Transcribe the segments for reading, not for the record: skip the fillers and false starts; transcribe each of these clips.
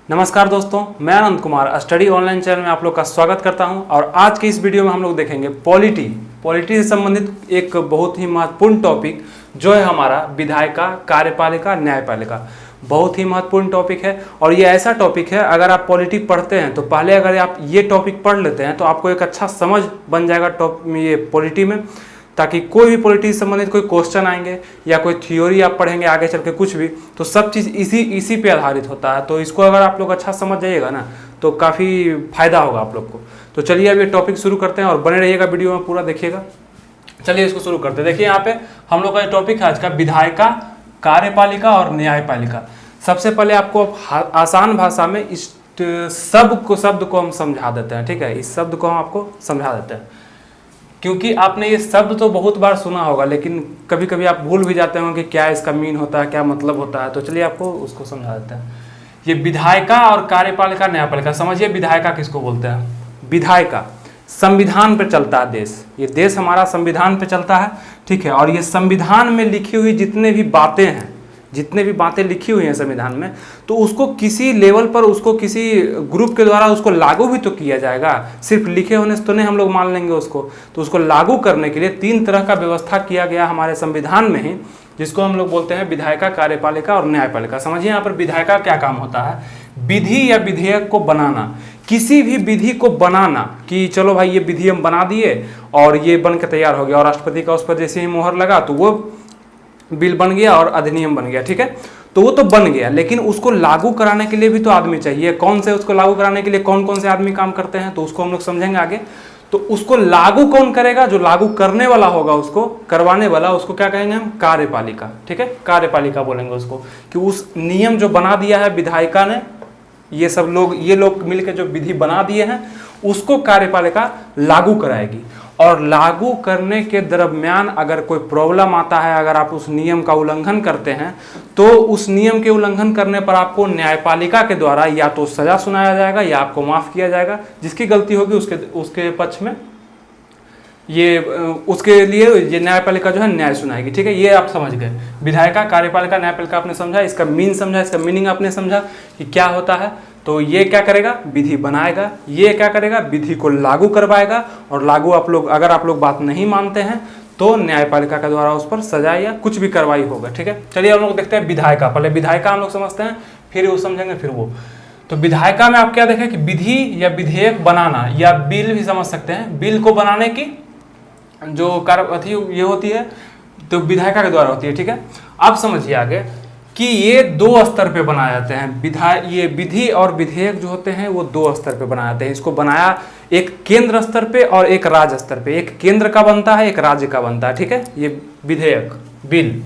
नमस्कार दोस्तों, मैं अनंत कुमार स्टडी ऑनलाइन चैनल में आप लोग का स्वागत करता हूं। और आज की इस वीडियो में हम लोग देखेंगे पॉलिटी से संबंधित एक बहुत ही महत्वपूर्ण टॉपिक जो है हमारा विधायिका, कार्यपालिका, न्यायपालिका। बहुत ही महत्वपूर्ण टॉपिक है और ये ऐसा टॉपिक है, अगर आप पॉलिटी पढ़ते हैं तो पहले अगर आप ये टॉपिक पढ़ लेते हैं तो आपको एक अच्छा समझ बन जाएगा ये पॉलिटी में, ताकि कोई भी पॉलिटी से संबंधित कोई क्वेश्चन आएंगे या कोई थ्योरी आप पढ़ेंगे आगे चल के कुछ भी, तो सब चीज़ इसी पे आधारित होता है। तो इसको अगर आप लोग अच्छा समझ जाइएगा ना तो काफ़ी फायदा होगा आप लोग को। तो चलिए अब ये टॉपिक शुरू करते हैं और बने रहिएगा, वीडियो में पूरा देखिएगा। चलिए इसको शुरू करते हैं। देखिए यहाँ पे हम लोग का टॉपिक है आज का विधायिका, कार्यपालिका और न्यायपालिका। सबसे पहले आपको आसान भाषा में इस शब्द को हम समझा देते हैं, ठीक है। इस शब्द को हम आपको समझा देते हैं क्योंकि आपने ये शब्द तो बहुत बार सुना होगा, लेकिन कभी कभी आप भूल भी जाते होंगे कि क्या इसका मीन होता है, क्या मतलब होता है। तो चलिए आपको उसको समझा देते हैं। ये विधायिका और कार्यपालिका, न्यायपालिका। समझिए विधायिका किसको बोलते हैं। विधायिका संविधान पे चलता है देश, ये देश हमारा संविधान पे चलता है, ठीक है। और ये संविधान में लिखी हुई जितने भी बातें लिखी हुई हैं संविधान में, तो उसको किसी लेवल पर उसको किसी ग्रुप के द्वारा उसको लागू भी तो किया जाएगा। सिर्फ लिखे होने से तो नहीं हम लोग मान लेंगे उसको। तो उसको लागू करने के लिए 3 तरह का व्यवस्था किया गया हमारे संविधान में ही, जिसको हम लोग बोलते हैं विधायिका, कार्यपालिका और न्यायपालिका। समझिए यहाँ पर विधायिका क्या काम होता है। विधि या विधेयक को बनाना, किसी भी विधि को बनाना कि चलो भाई ये विधि हम बना दिए और ये बन के तैयार हो गया और राष्ट्रपति का उस पर जैसे ही मोहर लगा तो वो बिल बन गया और अधिनियम बन गया, ठीक है। तो वो तो बन गया, लेकिन उसको लागू कराने के लिए भी तो आदमी चाहिए। कौन से उसको लागू कराने के लिए कौन कौन से आदमी काम करते हैं, तो उसको हम लोग समझेंगे आगे। तो उसको लागू कौन करेगा, जो लागू करने वाला होगा, उसको करवाने वाला, उसको क्या कहेंगे हम, कार्यपालिका, ठीक है। कार्यपालिका बोलेंगे उसको कि उस नियम जो बना दिया है विधायिका ने, ये लोग मिलकर जो विधि बना दिए हैं उसको कार्यपालिका लागू कराएगी। और लागू करने के दरम्यान अगर कोई प्रॉब्लम आता है, अगर आप उस नियम का उल्लंघन करते हैं, तो उस नियम के उल्लंघन करने पर आपको न्यायपालिका के द्वारा या तो सजा सुनाया जाएगा या आपको माफ किया जाएगा। जिसकी गलती होगी उसके पक्ष में उसके लिए ये न्यायपालिका जो है न्याय सुनाएगी, ठीक है। ये आप समझ गए। विधायिका, कार्यपालिका, न्यायपालिका आपने समझा, इसका समझा, इसका मीनिंग आपने समझा कि क्या होता है। तो ये क्या करेगा, विधि बनाएगा। ये क्या करेगा, विधि को लागू करवाएगा। और लागू अगर आप लोग बात नहीं मानते हैं तो न्यायपालिका के द्वारा उस पर सजा या कुछ भी कार्रवाई होगा, ठीक है। चलिए हम लोग देखते हैं विधायिका। पहले विधायिका हम लोग समझते हैं, फिर वो समझेंगे, फिर वो। तो विधायिका में आप क्या देखें कि विधि या विधेयक बनाना, या बिल भी समझ सकते हैं। बिल को बनाने की जो ये होती है तो विधायिका के द्वारा होती है, ठीक है। अब समझिए आगे कि ये 2 स्तर पे बनाए जाते हैं। ये विधि और विधेयक जो होते हैं वो 2 स्तर पे बनाए जाते हैं। इसको बनाया एक केंद्र स्तर पे और एक राज्य स्तर पे। एक केंद्र का बनता है, एक राज्य का बनता है, ठीक है। ये विधेयक, बिल।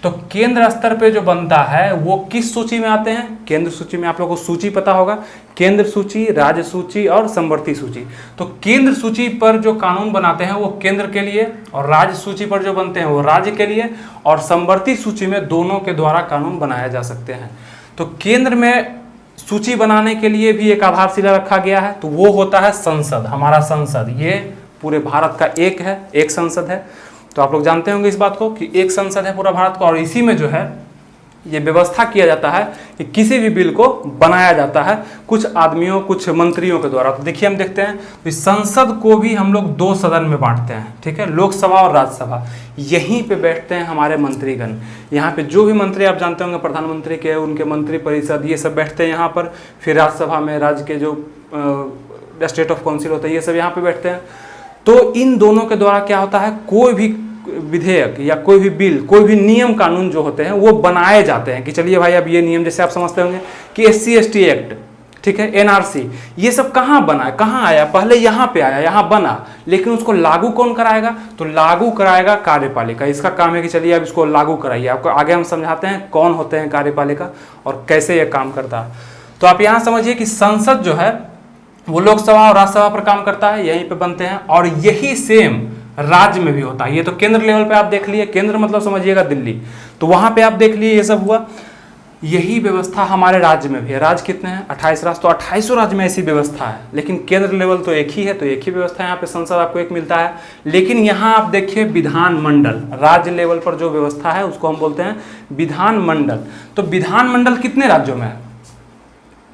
तो केंद्र स्तर पे जो बनता है वो किस सूची में आते हैं, केंद्र सूची में। आप लोगों को सूची पता होगा, केंद्र सूची, राज्य सूची और समवर्ती सूची। तो केंद्र सूची पर जो कानून बनाते हैं वो केंद्र के लिए, और राज्य सूची पर जो बनते हैं वो राज्य के लिए, और समवर्ती सूची में दोनों के द्वारा कानून बनाए जा सकते हैं। तो केंद्र में सूची बनाने के लिए भी एक आधारशिला रखा गया है, तो वो होता है संसद। हमारा संसद ये पूरे भारत का एक संसद है। तो आप लोग जानते होंगे इस बात को कि एक संसद है पूरा भारत का, और इसी में जो है ये व्यवस्था किया जाता है कि किसी भी बिल को बनाया जाता है कुछ आदमियों, कुछ मंत्रियों के द्वारा। तो देखिए हम देखते हैं तो संसद को भी हम लोग 2 सदन में बांटते हैं, ठीक है। लोकसभा और राज्यसभा। यहीं पे बैठते हैं हमारे मंत्रीगण। यहाँ पे जो भी मंत्री आप जानते होंगे, प्रधानमंत्री के, उनके मंत्री परिषद, ये सब बैठते हैं यहाँ पर। फिर राज्यसभा में राज्य के जो स्टेट ऑफ काउंसिल होता है, ये सब यहाँ पे बैठते हैं। तो इन दोनों के द्वारा क्या होता है, कोई भी विधेयक या कोई भी बिल, कोई भी नियम कानून जो होते हैं वो बनाए जाते हैं कि चलिए भाई अब ये नियम, जैसे आप समझते होंगे कि SC/ST एक्ट, ठीक है, NRC, ये सब कहाँ बना, कहाँ आया, पहले यहाँ पे आया, यहाँ बना, लेकिन उसको लागू कौन कराएगा, तो लागू कराएगा कार्यपालिका। इसका काम है कि चलिए अब इसको लागू कराइए। आपको आगे हम समझाते हैं कौन होते हैं कार्यपालिका और कैसे ये काम करता है। तो आप यहाँ समझिए कि संसद जो है वो लोकसभा और राज्यसभा पर काम करता है, यहीं पे बनते हैं। और यही सेम राज्य में भी होता है। ये तो केंद्र लेवल पे आप देख लिए, केंद्र मतलब समझिएगा दिल्ली, तो वहां पे आप देख लिए ये सब हुआ। यही व्यवस्था हमारे राज्य में भी है। राज्य कितने हैं, 28 राज्य, तो 28 राज्य में ऐसी व्यवस्था है। लेकिन केंद्र लेवल तो एक ही है, तो एक ही व्यवस्था है। यहाँ पे संसद आपको एक मिलता है। लेकिन यहाँ आप देखिए विधानमंडल, राज्य लेवल पर जो व्यवस्था है उसको हम बोलते हैं विधानमंडल। तो विधानमंडल कितने राज्यों में है,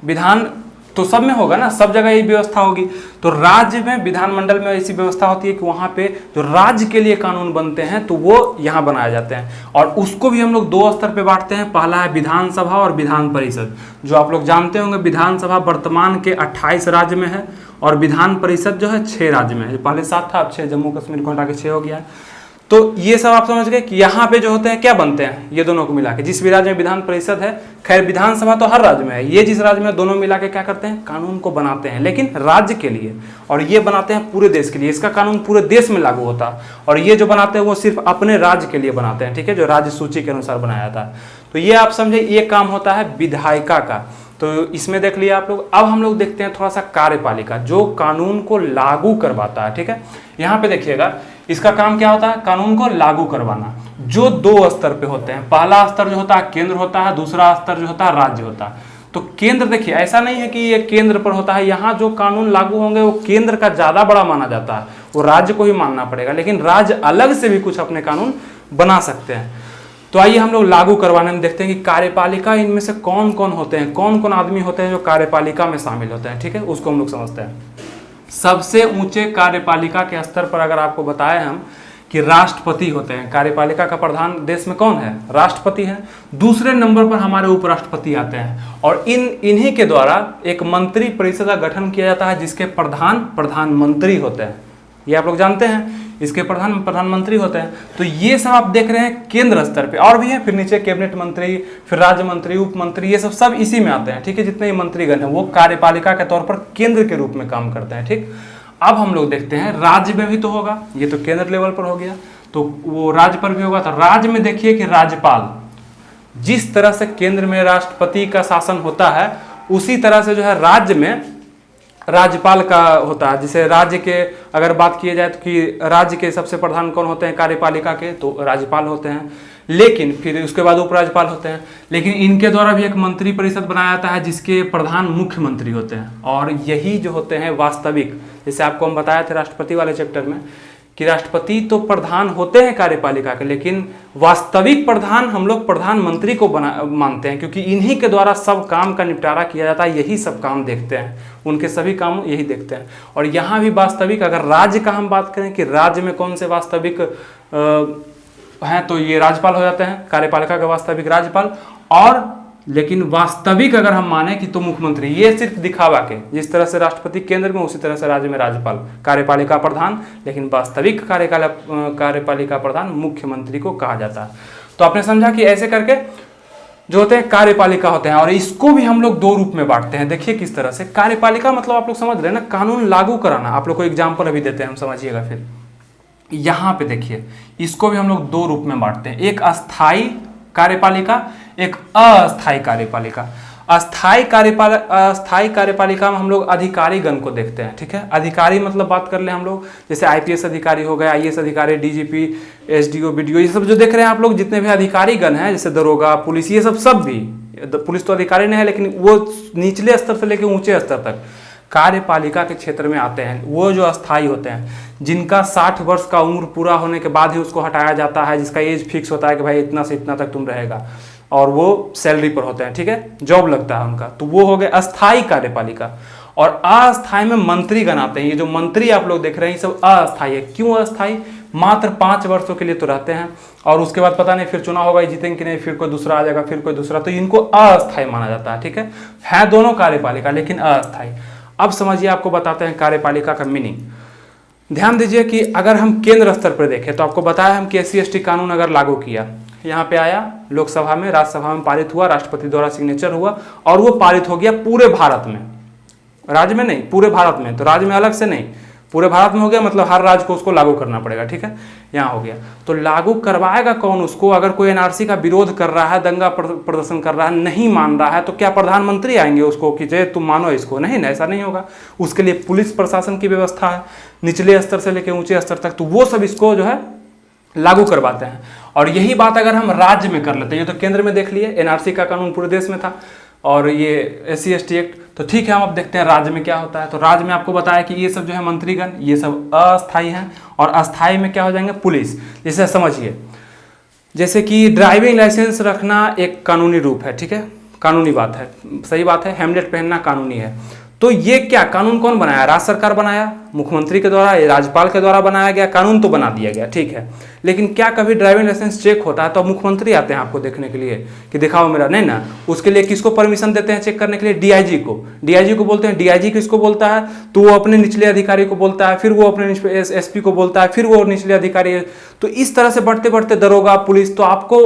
विधान तो सब में होगा ना, सब जगह यही व्यवस्था होगी। तो राज्य में, विधानमंडल में ऐसी व्यवस्था होती है कि वहाँ पे जो राज्य के लिए कानून बनते हैं तो वो यहाँ बनाए जाते हैं, और उसको भी हम लोग दो स्तर पे बांटते हैं। पहला है विधानसभा और विधान परिषद। जो आप लोग जानते होंगे, विधानसभा वर्तमान के 28 राज्य में है और विधान परिषद जो है 6 राज्य में है। पहले 7 था, अब 6, जम्मू कश्मीर को हटा के 6 हो गया है। तो ये सब आप समझ गए कि यहाँ पे जो होते हैं क्या बनते हैं, ये दोनों को मिला के, जिस भी राज्य में विधान परिषद है, खैर विधानसभा तो हर राज्य में है, ये जिस राज्य में, दोनों मिला के क्या करते हैं, कानून को बनाते हैं, लेकिन राज्य के लिए, और ये बनाते हैं पूरे देश के लिए। इसका कानून पूरे देश में लागू होता है, और ये जो बनाते हैं वो सिर्फ अपने राज्य के लिए बनाते हैं, ठीक है, जो राज्य सूची के अनुसार बनाया जाता है। तो ये आप समझे, ये काम होता है विधायिका का। तो इसमें देख लिया आप लोग। अब हम लोग देखते हैं थोड़ा सा कार्यपालिका, जो कानून को लागू करवाता है, ठीक है। यहाँ पे देखिएगा, इसका काम क्या होता है, कानून को लागू करवाना, जो 2 स्तर पे होते हैं। पहला स्तर जो होता है केंद्र होता है, दूसरा स्तर जो होता है राज्य होता है। तो केंद्र, देखिए ऐसा नहीं है कि ये केंद्र पर होता है, यहाँ जो कानून लागू होंगे वो केंद्र का ज्यादा बड़ा माना जाता है, वो राज्य को ही मानना पड़ेगा, लेकिन राज्य अलग से भी कुछ अपने कानून बना सकते हैं। तो आइए हम लोग लागू करवाने में देखते हैं कि कार्यपालिका, इनमें से कौन कौन होते हैं, कौन कौन आदमी होते हैं जो कार्यपालिका में शामिल होते हैं, ठीक है, उसको हम लोग समझते हैं। सबसे ऊंचे कार्यपालिका के स्तर पर अगर आपको बताएं हम कि राष्ट्रपति होते हैं। कार्यपालिका का प्रधान देश में कौन है, राष्ट्रपति है। दूसरे नंबर पर हमारे उपराष्ट्रपति आते हैं, और इन्हीं के द्वारा एक मंत्री परिषद का गठन किया जाता है, जिसके प्रधानमंत्री होते हैं। ये आप लोग जानते हैं, इसके प्रधानमंत्री होते हैं। तो ये सब आप देख रहे हैं केंद्र स्तर पे, और भी है, फिर नीचे कैबिनेट मंत्री, फिर राज्य मंत्री, उप मंत्री, ये सब इसी में आते हैं, ठीक है। जितने मंत्रीगण हैं वो कार्यपालिका के तौर पर केंद्र के रूप में काम करते हैं, ठीक। अब हम लोग देखते हैं राज्य में भी तो होगा, ये तो केंद्र लेवल पर हो गया, तो वो राज्य पर भी होगा। तो राज्य में देखिए कि राज्यपाल, जिस तरह से केंद्र में राष्ट्रपति का शासन होता है, उसी तरह से जो है राज्य में राज्यपाल का होता है। जैसे राज्य के अगर बात की जाए तो कि राज्य के सबसे प्रधान कौन होते हैं कार्यपालिका के, तो राज्यपाल होते हैं, लेकिन फिर उसके बाद उपराज्यपाल होते हैं। लेकिन इनके द्वारा भी एक मंत्री परिषद बनाया जाता है, जिसके प्रधान मुख्यमंत्री होते हैं। और यही जो होते हैं वास्तविक, जैसे आपको हम बताया थे राष्ट्रपति वाले चैप्टर में कि राष्ट्रपति तो प्रधान होते हैं कार्यपालिका के, लेकिन वास्तविक प्रधान हम लोग प्रधानमंत्री को मानते हैं, क्योंकि इन्हीं के द्वारा सब काम का निपटारा किया जाता है, यही सब काम देखते हैं, उनके सभी काम यही देखते हैं। और यहाँ भी वास्तविक, अगर राज्य का हम बात करें कि राज्य में कौन से वास्तविक हैं, तो ये राज्यपाल हो जाते हैं, कार्यपालिका का वास्तविक राज्यपाल। और लेकिन वास्तविक अगर हम माने कि तो मुख्यमंत्री, ये सिर्फ दिखावा के, जिस तरह से राष्ट्रपति केंद्र में, उसी तरह से राज्य में राज्यपाल, कार्यपालिका प्रधान, लेकिन वास्तविक कार्यपालिका प्रधान मुख्यमंत्री को कहा जाता है। तो आपने समझा कि ऐसे करके जो होते हैं कार्यपालिका होते हैं, और इसको भी हम लोग 2 रूप में बांटते हैं। देखिए किस तरह से। कार्यपालिका मतलब आप लोग समझ रहे हैं ना, कानून लागू कराना। आप लोग को एग्जाम्पल अभी देते हैं, हम समझिएगा। फिर यहाँ पे देखिए, इसको भी हम लोग 2 रूप में बांटते हैं, एक अस्थायी कार्यपालिका, एक अस्थायी कार्यपालिका। अस्थायी कार्यपालिका में हम लोग अधिकारी गण को देखते हैं, ठीक है। अधिकारी मतलब बात कर ले हम लोग, जैसे IPS अधिकारी हो गए, IAS अधिकारी, DGP, SDO, BDO, ये सब जो देख रहे हैं आप लोग, जितने भी अधिकारी गण हैं, जैसे दरोगा, पुलिस, ये सब भी, पुलिस तो अधिकारी नहीं है, लेकिन वो निचले स्तर से लेकर ऊंचे स्तर तक कार्यपालिका के क्षेत्र में आते हैं। वो जो अस्थायी होते हैं, जिनका 60 वर्ष का उम्र पूरा होने के बाद ही उसको हटाया जाता है, जिसका एज फिक्स होता है कि भाई इतना से इतना तक तुम रहेगा, और वो सैलरी पर होते हैं, ठीक है, जॉब लगता है उनका। तो वो हो गए अस्थायी कार्यपालिका। और अस्थायी में मंत्रीगण आते हैं। ये जो मंत्री आप लोग देख रहे हैं, ये सब अस्थायी है। क्यों अस्थायी? मात्र 5 वर्षों के लिए तो रहते हैं, और उसके बाद पता नहीं फिर चुनाव होगा, जीतेंगे कि नहीं, फिर कोई दूसरा आ जाएगा, फिर कोई दूसरा, तो इनको अस्थायी माना जाता है, ठीक है दोनों कार्यपालिका, लेकिन अस्थायी। अब समझिए, आपको बताते हैं कार्यपालिका का मीनिंग। ध्यान दीजिए कि अगर हम केंद्र स्तर पर देखें तो आपको बताया हम कि SC/ST कानून अगर लागू किया, यहाँ पे आया लोकसभा में, राज्यसभा में पारित हुआ, राष्ट्रपति द्वारा सिग्नेचर हुआ, और वो पारित हो गया पूरे भारत में, राज्य में नहीं, पूरे भारत में। तो राज्य में अलग से नहीं, पूरे भारत में हो गया, मतलब हर राज्य को उसको लागू करना पड़ेगा, ठीक है, यहाँ हो गया। तो लागू करवाएगा कौन उसको? अगर कोई NRC का विरोध कर रहा है, दंगा प्रदर्शन कर रहा है, नहीं मान रहा है, तो क्या प्रधानमंत्री आएंगे उसको कि जय तुम मानो इसको? नहीं, ऐसा नहीं होगा। उसके लिए पुलिस प्रशासन की व्यवस्था है, निचले स्तर से लेकर ऊंचे स्तर तक, तो वो सब इसको जो है लागू करवाते हैं। और यही बात अगर हम राज्य में कर लेते हैं, ये तो केंद्र में देख लिए, NRC का कानून पूरे देश में था, और ये SC/ST एक्ट, तो ठीक है, हम अब देखते हैं राज्य में क्या होता है। तो राज्य में आपको बताया कि ये सब जो है मंत्रीगण, ये सब अस्थायी हैं, और अस्थायी में क्या हो जाएंगे? पुलिस। जैसे समझिए, जैसे कि ड्राइविंग लाइसेंस रखना एक कानूनी रूप है, ठीक है, कानूनी बात है, सही बात है, हेमलेट पहनना कानूनी है। तो ये क्या कानून कौन बनाया? राज्य सरकार बनाया, मुख्यमंत्री के द्वारा, राज्यपाल के द्वारा बनाया गया कानून तो बना दिया गया, ठीक है। लेकिन क्या कभी ड्राइविंग लाइसेंस चेक होता है? तो मुख्यमंत्री आते हैं आपको देखने के लिए कि दिखाओ मेरा, नहीं ना। उसके लिए किसको परमिशन देते हैं चेक करने के लिए? डीआईजी को। डीआईजी को बोलते हैं। डीआईजी किसको बोलता है? तो वो अपने निचले अधिकारी को बोलता है, फिर वो अपने एसपी को बोलता है, फिर वो निचले अधिकारी। तो इस तरह से बढ़ते बढ़ते दरोगा, पुलिस, तो आपको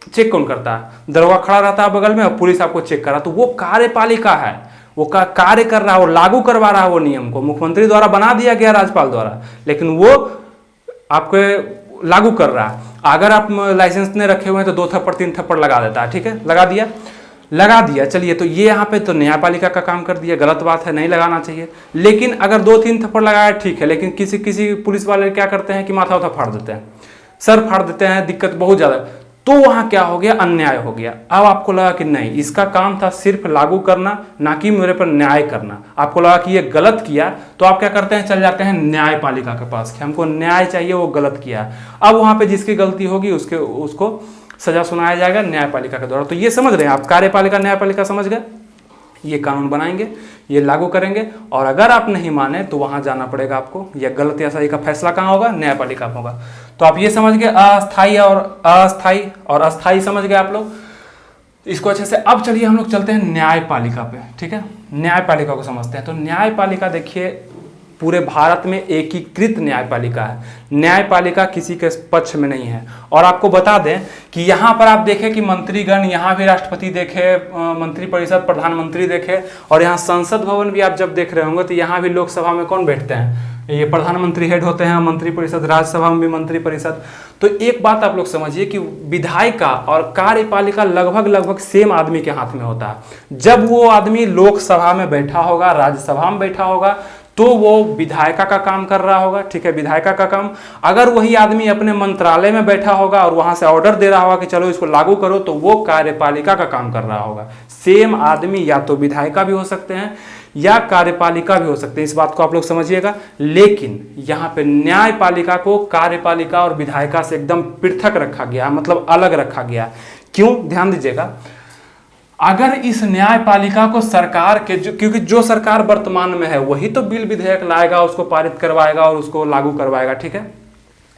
चेक कौन करता है? दरोगा खड़ा रहता है बगल में और पुलिस आपको चेक कर रहा है। तो वो कार्यपालिका है, वो कार्य कर रहा है, वो लागू करवा रहा है वो नियम को। मुख्यमंत्री द्वारा बना दिया गया, राज्यपाल द्वारा, लेकिन वो आपको लागू कर रहा है। अगर आप लाइसेंस नहीं रखे हुए हैं तो 2 थप्पड़ 3 थप्पड़ लगा देता है, ठीक है, लगा दिया। चलिए, तो ये यहाँ पे तो न्यायपालिका का काम कर दिया, गलत बात है, नहीं लगाना चाहिए। लेकिन अगर 2-3 थप्पड़ लगाया ठीक है, लेकिन किसी पुलिस वाले क्या करते हैं कि माथा उथा फाड़ देते हैं, सर फाड़ देते हैं, दिक्कत बहुत ज्यादा। तो वहां क्या हो गया? अन्याय हो गया। अब आपको लगा कि नहीं, इसका काम था सिर्फ लागू करना, ना कि मेरे पर न्याय करना। आपको लगा कि ये गलत किया, तो आप क्या करते हैं? चल जाते हैं न्यायपालिका के पास कि हमको न्याय चाहिए, वो गलत किया। अब वहां पे जिसकी गलती होगी उसको सजा सुनाया जाएगा न्यायपालिका के द्वारा। तो ये समझ रहे हैं आप, कार्यपालिका न्यायपालिका समझ गए? ये कानून बनाएंगे, ये लागू करेंगे, और अगर आप नहीं माने तो वहां जाना पड़ेगा आपको। यह गलत या सही का फैसला कहाँ होगा? न्यायपालिका में होगा। तो आप ये समझ गए अस्थाई और अस्थाई और अस्थाई समझ गए आप लोग इसको अच्छे से। अब चलिए हम लोग चलते हैं न्यायपालिका पे, ठीक है। न्यायपालिका को समझते हैं। तो न्यायपालिका देखिए, पूरे भारत में एकीकृत न्यायपालिका है। न्यायपालिका किसी के पक्ष में नहीं है। और आपको बता दें कि यहाँ पर आप देखें कि मंत्रीगण, यहाँ भी राष्ट्रपति देखे, मंत्री परिषद, प्रधानमंत्री देखे, और यहाँ संसद भवन भी आप जब देख रहे होंगे तो यहाँ भी लोकसभा में कौन बैठते हैं? ये प्रधानमंत्री हेड होते हैं, मंत्री परिषद, राज्यसभा में भी मंत्री परिषद। तो एक बात आप लोग समझिए कि विधायिका और कार्यपालिका लगभग सेम आदमी के हाथ में होता है। जब वो आदमी लोकसभा में बैठा होगा, राज्यसभा में बैठा होगा, तो वो विधायिका का काम कर रहा होगा, ठीक है, विधायिका का काम। अगर वही आदमी अपने मंत्रालय में बैठा होगा और वहां से ऑर्डर दे रहा होगा कि चलो इसको लागू करो, तो वो कार्यपालिका का काम कर रहा होगा। सेम आदमी या तो विधायिका भी हो सकते हैं या कार्यपालिका भी हो सकते हैं, इस बात को आप लोग समझिएगा। लेकिन यहाँ पे न्यायपालिका को कार्यपालिका और विधायिका से एकदम पृथक रखा गया, मतलब अलग रखा गया। क्यों? ध्यान दीजिएगा। अगर इस न्यायपालिका को सरकार के क्योंकि जो सरकार वर्तमान में है वही तो बिल विधेयक लाएगा, उसको पारित करवाएगा और उसको लागू करवाएगा, ठीक है।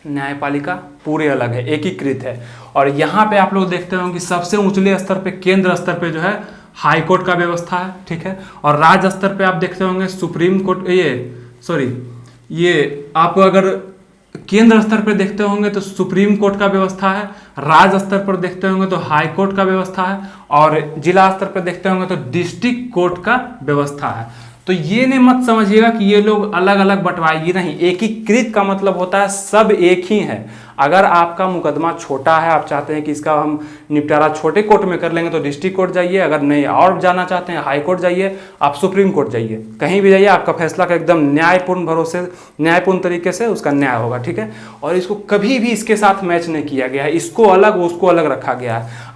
न्यायपालिका पूरे अलग है, एकीकृत है। और यहाँ पे आप लोग देखते होंगे कि सबसे ऊंचले स्तर पे, केंद्र स्तर पे जो है हाई कोर्ट का व्यवस्था है, ठीक है। और राज्य स्तर पे आप देखते होंगे सुप्रीम कोर्ट, ये आप अगर केंद्र स्तर पर देखते होंगे तो सुप्रीम कोर्ट का व्यवस्था है, राज्य स्तर पर देखते होंगे तो हाई कोर्ट का व्यवस्था है, और जिला स्तर पर देखते होंगे तो डिस्ट्रिक्ट कोर्ट का व्यवस्था है। तो ये नहीं मत समझिएगा कि ये लोग अलग अलग बंटवाए, नहीं। एकीकृत का मतलब होता है सब एक ही है। अगर आपका मुकदमा छोटा है, आप चाहते हैं कि इसका हम निपटारा छोटे कोर्ट में कर लेंगे, तो डिस्ट्रिक्ट कोर्ट जाइए। अगर नहीं और जाना चाहते हैं हाई कोर्ट जाइए, आप सुप्रीम कोर्ट जाइए, कहीं भी जाइए, आपका फैसला का एकदम न्यायपूर्ण तरीके से उसका न्याय होगा, ठीक है। और इसको कभी भी इसके साथ मैच नहीं किया गया है, इसको अलग उसको अलग रखा गया है।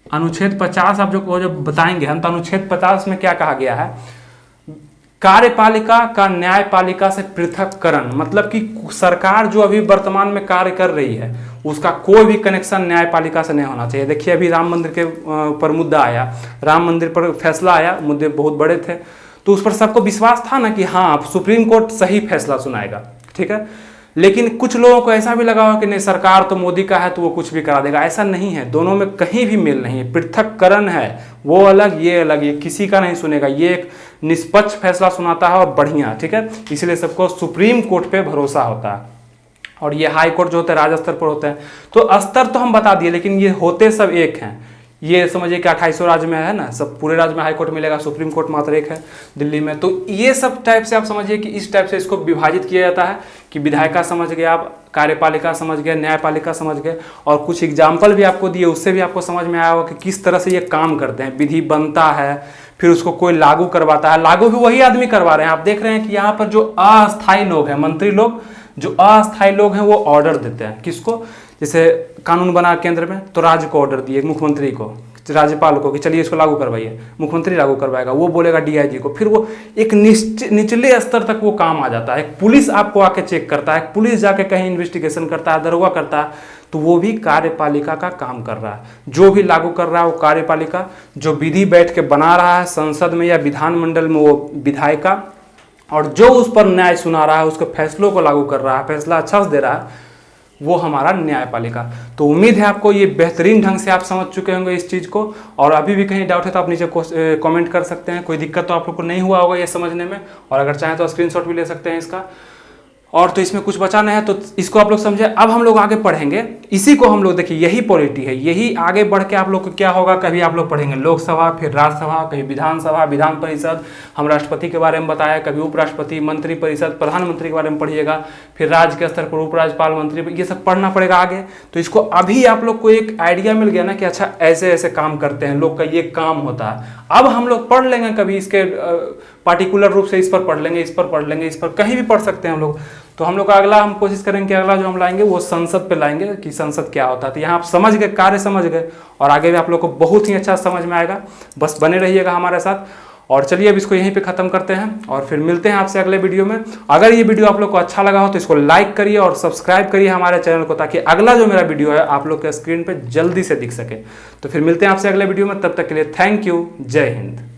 अनुच्छेद 50 आप जो बताएंगे हम, तो अनुच्छेद 50 में क्या कहा गया है? कार्यपालिका का न्यायपालिका से पृथककरण, मतलब कि सरकार जो अभी वर्तमान में कार्य कर रही है उसका कोई भी कनेक्शन न्यायपालिका से नहीं होना चाहिए। देखिए, अभी राम मंदिर के पर मुद्दा आया, राम मंदिर पर फैसला आया, मुद्दे बहुत बड़े थे, तो उस पर सबको विश्वास था ना कि हाँ सुप्रीम कोर्ट सही फैसला सुनाएगा, ठीक है। लेकिन कुछ लोगों को ऐसा भी लगा हो कि नहीं, सरकार तो मोदी का है तो वो कुछ भी करा देगा। ऐसा नहीं है, दोनों में कहीं भी मेल नहीं है, पृथककरण है। वो अलग, ये अलग, ये किसी का नहीं सुनेगा। ये एक निष्पक्ष फैसला सुनाता है और बढ़िया, ठीक है। इसलिए सबको सुप्रीम कोर्ट पे भरोसा होता है। और ये हाई कोर्ट जो होते हैं राज्य स्तर पर होते हैं। तो स्तर तो हम बता दिए, लेकिन ये होते सब एक हैं। ये समझिए कि 2800 राज्य में है ना, सब पूरे राज्य में हाई कोर्ट मिलेगा, सुप्रीम कोर्ट मात्र एक है दिल्ली में। तो ये सब टाइप से आप समझिए कि इस टाइप से इसको विभाजित किया जाता है कि विधायिका समझ गए आप, कार्यपालिका समझ गए, न्यायपालिका समझ गए, और कुछ एग्जाम्पल भी आपको दिए, उससे भी आपको समझ में आया होगा कि किस तरह से ये काम करते हैं। विधि बनता है, फिर उसको कोई लागू करवाता है, लागू भी वही आदमी करवा रहे हैं। आप देख रहे हैं कि यहाँ पर जो अस्थायी लोग हैं, मंत्री लोग, जो अस्थायी लोग हैं वो ऑर्डर देते हैं। किसको? जैसे कानून बना केंद्र में तो राज्य को ऑर्डर दिए, मुख्यमंत्री को, राज्यपाल को कि चलिए इसको लागू करवाइए, मुख्यमंत्री लागू करवाएगा, वो बोलेगा डीआईजी को, फिर वो एक निचले स्तर तक वो काम आ जाता है। एक पुलिस आपको आके चेक करता है, पुलिस जाके कहीं इन्वेस्टिगेशन करता है, दरोगा करता है, तो वो भी कार्यपालिका का काम कर रहा है। जो भी लागू कर रहा है वो कार्यपालिका, जो विधि बैठ के बना रहा है संसद में या विधानमंडल में वो विधायिका, और जो उस पर न्याय सुना रहा है, उसके फैसलों को लागू कर रहा है, फैसला अच्छा से दे रहा है, वो हमारा न्यायपालिका। तो उम्मीद है आपको ये बेहतरीन ढंग से आप समझ चुके होंगे इस चीज़ को, और अभी भी कहीं डाउट है तो आप नीचे कमेंट कर सकते हैं। कोई दिक्कत तो आप लोग को नहीं हुआ होगा ये समझने में, और अगर चाहें तो स्क्रीनशॉट भी ले सकते हैं इसका। और तो इसमें कुछ बचा नहीं है, तो इसको आप लोग समझे। अब हम लोग आगे पढ़ेंगे इसी को, हम लोग देखिए यही पॉलिटी है, यही आगे बढ़ के आप लोग को क्या होगा, कभी आप लोग पढ़ेंगे लोकसभा, फिर राज्यसभा, कभी विधानसभा, विधान परिषद, हम राष्ट्रपति के बारे में बताया, कभी उपराष्ट्रपति, मंत्री परिषद, प्रधानमंत्री के बारे में पढ़िएगा, फिर राज्य के स्तर पर उपराज्यपाल, मंत्री, ये सब पढ़ना पड़ेगा आगे। तो इसको अभी आप लोग को एक आइडिया मिल गया ना कि अच्छा ऐसे ऐसे काम करते हैं लोग का, ये काम होता है। अब हम लोग पढ़ लेंगे कभी इसके पार्टिकुलर रूप से, इस पर पढ़ लेंगे, इस पर पढ़ लेंगे, इस पर कहीं भी पढ़ सकते हैं हम लोग। तो हम लोग का अगला हम कोशिश करेंगे कि अगला जो हम लाएंगे वो संसद पे लाएंगे कि संसद क्या होता है। तो यहाँ आप समझ गए, कार्य समझ गए, और आगे भी आप लोग को बहुत ही अच्छा समझ में आएगा। बस बने रहिएगा हमारे साथ। और चलिए अब इसको यहीं पे ख़त्म करते हैं, और फिर मिलते हैं आपसे अगले वीडियो में। अगर ये वीडियो आप लोग को अच्छा लगा हो तो इसको लाइक करिए और सब्सक्राइब करिए हमारे चैनल को, ताकि अगला जो मेरा वीडियो है आप लोग के स्क्रीन पे जल्दी से दिख सके। तो फिर मिलते हैं आपसे अगले वीडियो में, तब तक के लिए थैंक यू, जय हिंद।